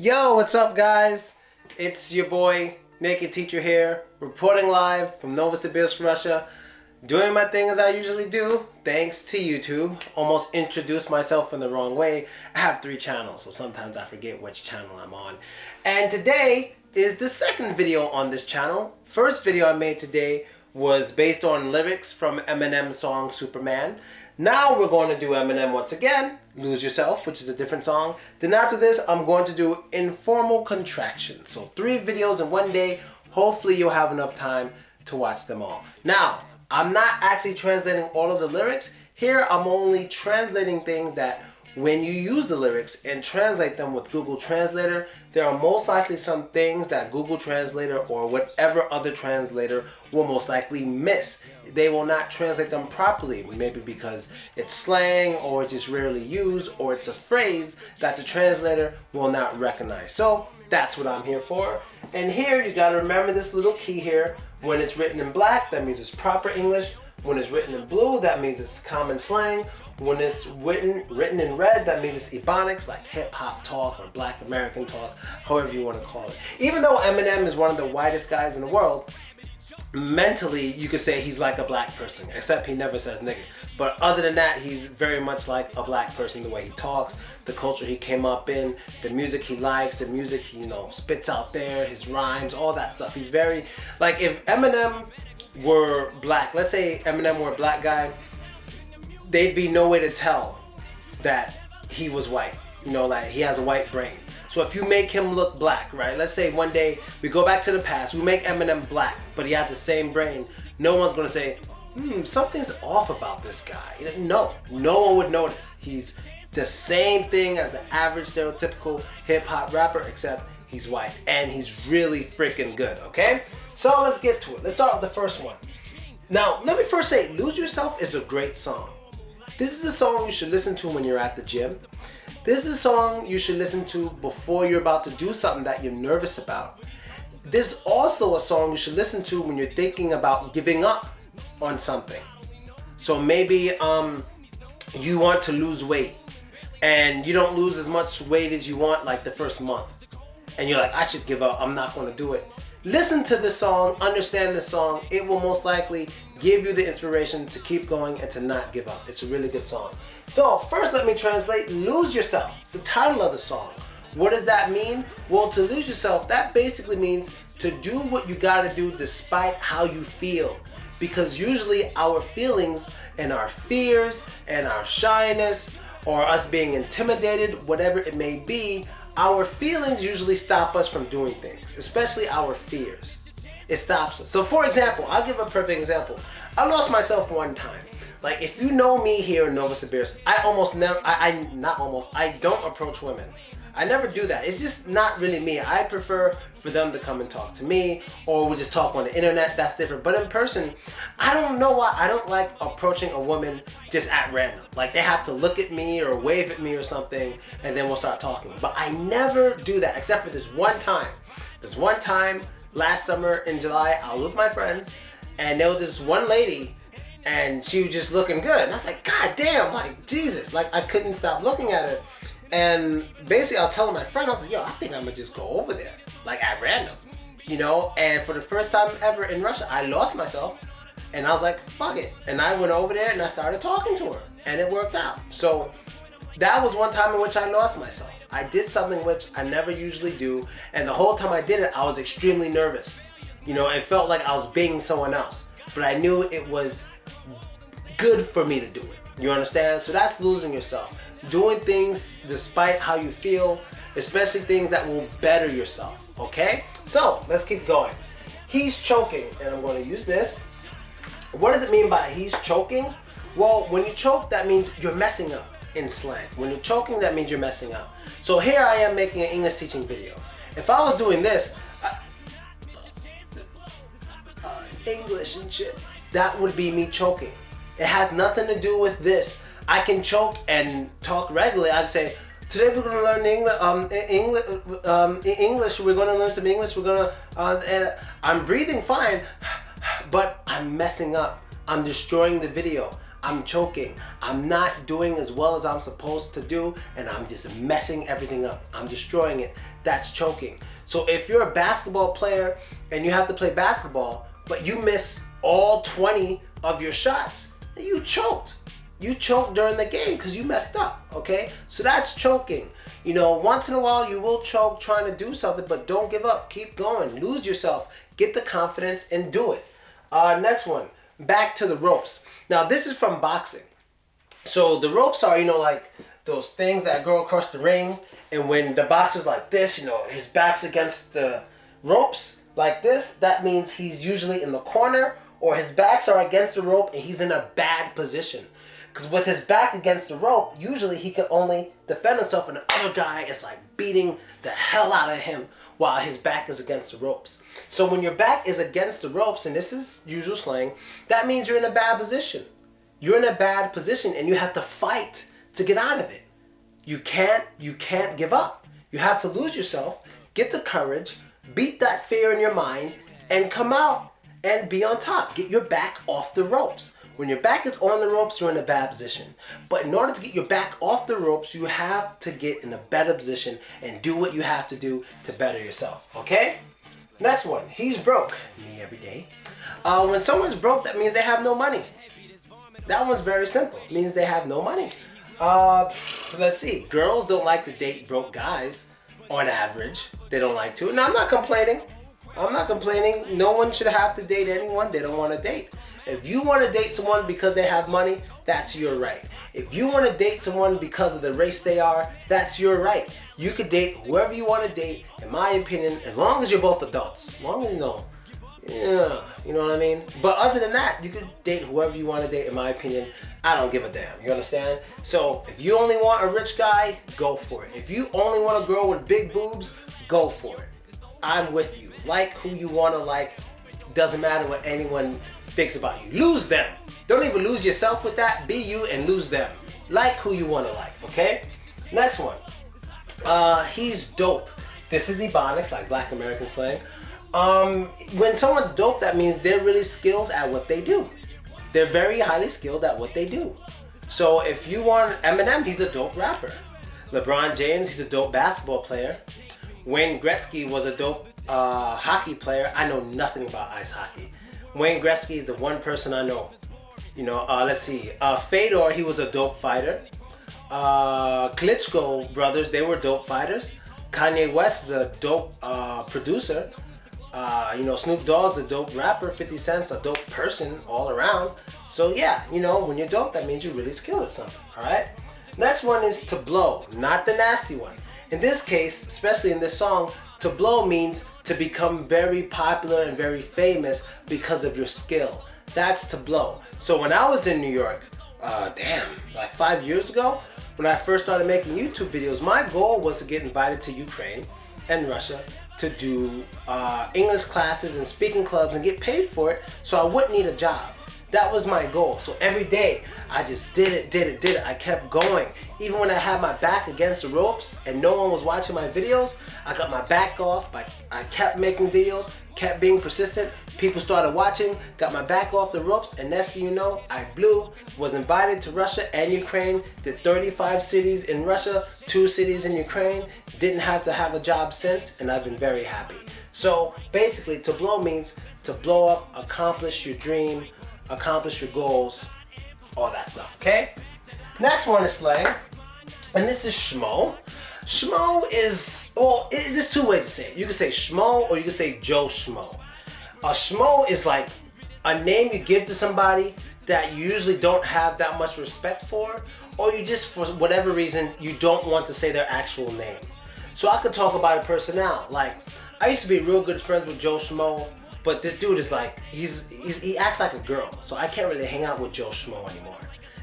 Yo, what's up guys? It's your boy, Naked Teacher here, reporting live from Novosibirsk, Russia, doing my thing as I usually do, thanks to YouTube. Almost introduced myself in the wrong way. I have 3 channels, so sometimes I forget which channel I'm on. And today is the second video on this channel. First video I made today was based on lyrics from Eminem's song Superman. Now we're going to do Eminem once again, Lose Yourself, which is a different song. Then after this, I'm going to do Informal Contraction. So 3 videos in one day. Hopefully you'll have enough time to watch them all. Now, I'm not actually translating all of the lyrics. Here, I'm only translating things that when you use the lyrics and translate them with Google Translator, there are most likely some things that Google Translator or whatever other translator will most likely miss. They will not translate them properly, maybe because it's slang or it's just rarely used or it's a phrase that the translator will not recognize. So that's what I'm here for. And here you gotta remember this little key here. When it's written in black, that means it's proper English. When it's written in blue, that means it's common slang. When it's written in red, that means it's ebonics, like hip-hop talk or black American talk, however you want to call it. Even though Eminem is one of the whitest guys in the world, mentally you could say he's like a black person, except he never says nigga. But other than that, he's very much like a black person, the way he talks, the culture he came up in, the music he likes, the music he, spits out there, his rhymes, all that stuff. He's very, like, if Eminem were black, let's say Eminem were a black guy, there'd be no way to tell that he was white. Like he has a white brain. So if you make him look black, right? Let's say one day we go back to the past, we make Eminem black, but he has the same brain. No one's gonna say, something's off about this guy. No one would notice. He's the same thing as the average stereotypical hip hop rapper, except he's white and he's really freaking good, okay? So let's get to it. Let's start with the first one. Now, let me first say, Lose Yourself is a great song. This is a song you should listen to when you're at the gym. This is a song you should listen to before you're about to do something that you're nervous about. This is also a song you should listen to when you're thinking about giving up on something. So maybe you want to lose weight and you don't lose as much weight as you want like the first month. And you're like, I should give up, I'm not going to do it. Listen to this song, understand this song. It will most likely give you the inspiration to keep going and to not give up. It's a really good song. So first let me translate Lose Yourself, the title of the song. What does that mean? Well, to lose yourself, that basically means to do what you gotta do despite how you feel. Because usually our feelings and our fears and our shyness or us being intimidated, whatever it may be, our feelings usually stop us from doing things, especially our fears. It stops us. So for example, I'll give a perfect example. I lost myself one time. Like if you know me here in Novosibirsk, I don't approach women. I never do that. It's just not really me. I prefer for them to come and talk to me, or we just talk on the internet. That's different. But in person, I don't know why I don't like approaching a woman just at random. Like they have to look at me or wave at me or something, and then we'll start talking. But I never do that except for this one time. This one time last summer in July, I was with my friends, and there was this one lady, and she was just looking good. And I was like, God damn, like Jesus, like I couldn't stop looking at her. And basically I was telling my friend, I was like, yo, I think I'm gonna just go over there, like at random, and for the first time ever in Russia, I lost myself, and I was like, fuck it. And I went over there and I started talking to her, and it worked out. So that was one time in which I lost myself. I did something which I never usually do, and the whole time I did it, I was extremely nervous. It felt like I was being someone else, but I knew it was good for me to do it. You understand? So that's losing yourself. Doing things despite how you feel, especially things that will better yourself, okay? So let's keep going. He's choking, and I'm going to use this. What does it mean by he's choking? Well, when you choke, that means you're messing up in slang. When you're choking, that means you're messing up. So here I am making an English teaching video. If I was doing this, English and shit, that would be me choking. It has nothing to do with this. I can choke and talk regularly. I can say, today we're going to learn English. We're going to learn some English. We're going to, I'm breathing fine, but I'm messing up. I'm destroying the video. I'm choking. I'm not doing as well as I'm supposed to do, and I'm just messing everything up. I'm destroying it. That's choking. So if you're a basketball player and you have to play basketball, but you miss all 20 of your shots, you choked. You choked during the game because you messed up, okay? So that's choking. You know, once in a while you will choke trying to do something, but don't give up. Keep going. Lose yourself. Get the confidence and do it. Next one, back to the ropes. Now this is from boxing. So the ropes are, you know, like those things that go across the ring, and when the boxer's like this, you know, his back's against the ropes like this, that means he's usually in the corner, or his backs are against the rope and he's in a bad position. Because with his back against the rope, usually he can only defend himself, and the other guy is like beating the hell out of him while his back is against the ropes. So when your back is against the ropes, and this is usual slang, that means you're in a bad position. You're in a bad position and you have to fight to get out of it. You can't give up. You have to lose yourself, get the courage, beat that fear in your mind, and come out and be on top. Get your back off the ropes. When your back is on the ropes, you're in a bad position. But in order to get your back off the ropes, you have to get in a better position and do what you have to do to better yourself, okay? Next one, he's broke. Me every day. When someone's broke, that means they have no money. That one's very simple. It means they have no money. Let's see. Girls don't like to date broke guys on average. They don't like to. Now, I'm not complaining. No one should have to date anyone they don't want to date. If you want to date someone because they have money, that's your right. If you want to date someone because of the race they are, that's your right. You could date whoever you want to date, in my opinion, as long as you're both adults. As long as you know. Yeah, you know what I mean? But other than that, you could date whoever you want to date, in my opinion. I don't give a damn. You understand? So if you only want a rich guy, go for it. If you only want a girl with big boobs, go for it. I'm with you. Like who you want to like. Doesn't matter what anyone thinks about you. Lose them. Don't even lose yourself with that. Be you and lose them. Like who you want to like, okay? Next one. He's dope. This is Ebonics, like Black American slang. When someone's dope, that means they're really skilled at what they do. They're very highly skilled at what they do. So if you want Eminem, he's a dope rapper. LeBron James, he's a dope basketball player. Wayne Gretzky was a dope hockey player. I know nothing about ice hockey. Wayne Gretzky is the one person I know. You know, let's see. Fedor, he was a dope fighter. Klitschko brothers, they were dope fighters. Kanye West is a dope producer. You know, Snoop Dogg's a dope rapper. 50 Cent's a dope person all around. So yeah, you know, when you're dope, that means you're really skilled at something, all right? Next one is to blow, not the nasty one. In this case, especially in this song, to blow means to become very popular and very famous because of your skill. That's to blow. So when I was in New York, like 5 years ago, when I first started making YouTube videos, my goal was to get invited to Ukraine and Russia to do English classes and speaking clubs and get paid for it so I wouldn't need a job. That was my goal. So every day I just did it. I kept going. Even when I had my back against the ropes and no one was watching my videos, I got my back off. I kept making videos, kept being persistent. People started watching, got my back off the ropes, and next thing you know, I blew, was invited to Russia and Ukraine, did 35 cities in Russia, 2 cities in Ukraine, didn't have to have a job since, and I've been very happy. So basically, to blow means to blow up, accomplish your dream, accomplish your goals, all that stuff, okay? Next one is slang, and this is Schmo. Schmo is, well, there's 2 ways to say it. You can say Schmo or you can say Joe Schmo. A Schmo is like a name you give to somebody that you usually don't have that much respect for, or you just, for whatever reason, you don't want to say their actual name. So I could talk about a person now. Like, I used to be real good friends with Joe Schmo, but this dude is like, he acts like a girl, so I can't really hang out with Joe Schmo anymore.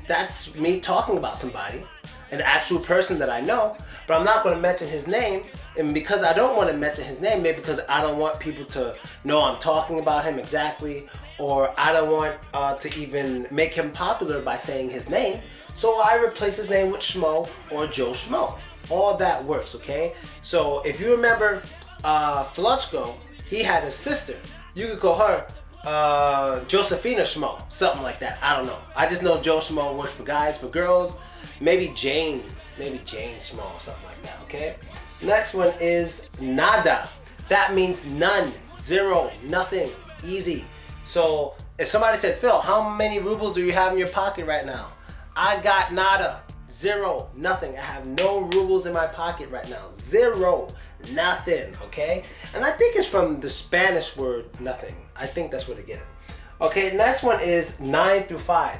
That's me talking about somebody, an actual person that I know, but I'm not going to mention his name. And because I don't want to mention his name, maybe because I don't want people to know I'm talking about him exactly, or I don't want to even make him popular by saying his name, so I replace his name with Schmo or Joe Schmo. All that works, okay? So if you remember Fluchko, he had a sister. You could call her Josephina Schmo, something like that. I don't know. I just know Joe Schmo works for guys. For girls, maybe Jane Schmo or something like that. Okay. Next one is nada. That means none, zero, nothing, easy. So if somebody said, Phil, how many rubles do you have in your pocket right now? I got nada, zero, nothing. I have no rubles in my pocket right now. Zero, nothing, okay? And I think it's from the Spanish word nothing. I think that's where they get it. Okay, next one is 9 to 5.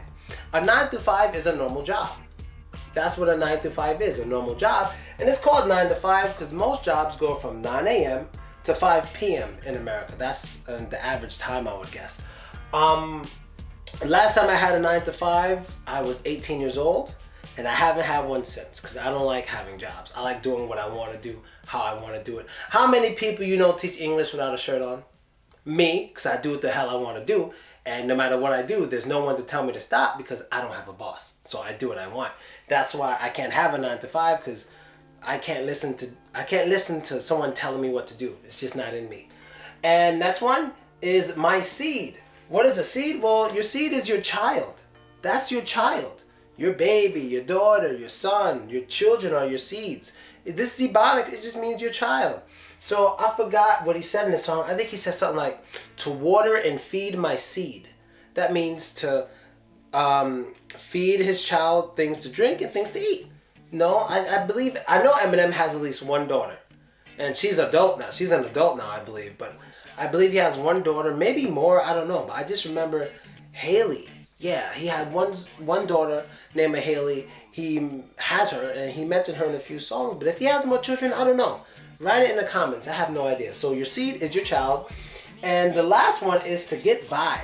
A 9 to 5 is a normal job. That's what a 9 to 5 is, a normal job. And it's called 9 to 5 because most jobs go from 9 a.m. to 5 p.m. in America. That's the average time, I would guess. Last time I had a 9 to 5, I was 18 years old, and I haven't had one since because I don't like having jobs. I like doing what I want to do, how I want to do it. How many people you know teach English without a shirt on? Me, because I do what the hell I want to do, and no matter what I do, there's no one to tell me to stop because I don't have a boss. So I do what I want. That's why I can't have a 9 to 5 because I can't listen to someone telling me what to do. It's just not in me. And next one is my seed. What is a seed? Well, your seed is your child. That's your child. Your baby, your daughter, your son, your children are your seeds. This is Ebonics, it just means your child. So I forgot what he said in the song. I think he said something like, to water and feed my seed. That means to feed his child things to drink and things to eat. No, I know Eminem has at least one daughter. And she's adult now. She's an adult now, I believe. But I believe he has one daughter, maybe more, I don't know. But I just remember Haley. Yeah, he had one daughter named Haley. He has her, and he mentioned her in a few songs. But if he has more children, I don't know. Write it in the comments. I have no idea. So your seed is your child. And the last one is to get by.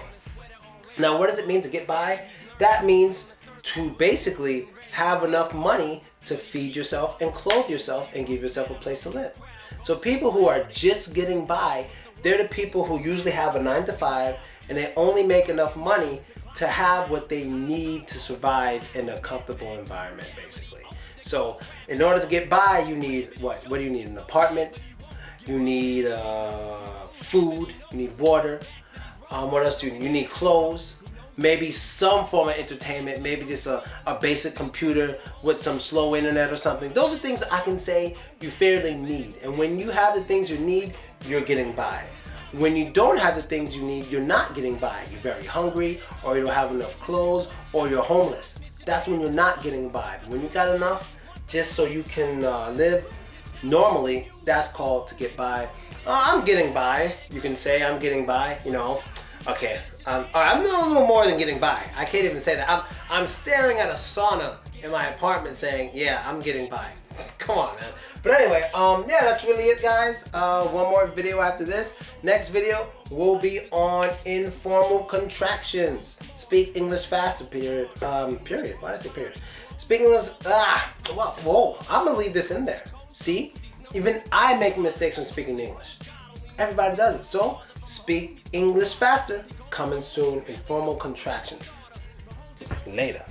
Now, what does it mean to get by? That means to basically have enough money to feed yourself and clothe yourself and give yourself a place to live. So people who are just getting by, they're the people who usually have a 9 to 5 and they only make enough money to have what they need to survive in a comfortable environment, basically. So in order to get by, you need what? What do you need? An apartment. You need food. You need water. What else do you need? You need clothes. Maybe some form of entertainment. Maybe just a basic computer with some slow internet or something. Those are things I can say you fairly need. And when you have the things you need, you're getting by. When you don't have the things you need, you're not getting by. You're very hungry, or you don't have enough clothes, or you're homeless. That's when you're not getting by. But when you got enough, just so you can live normally, that's called to get by. I'm getting by. You can say I'm getting by, you know. Okay, I'm a little more than getting by. I can't even say that. I'm staring at a sauna in my apartment saying, yeah, I'm getting by. Come on, man. But anyway, yeah, that's really it, guys. One more video after this. Next video will be on informal contractions. Speak English faster, period. Period. Why did I say period? Speak English, whoa, I'm gonna leave this in there. See? Even I make mistakes when speaking English. Everybody does it. So, speak English faster. Coming soon, informal contractions. Later.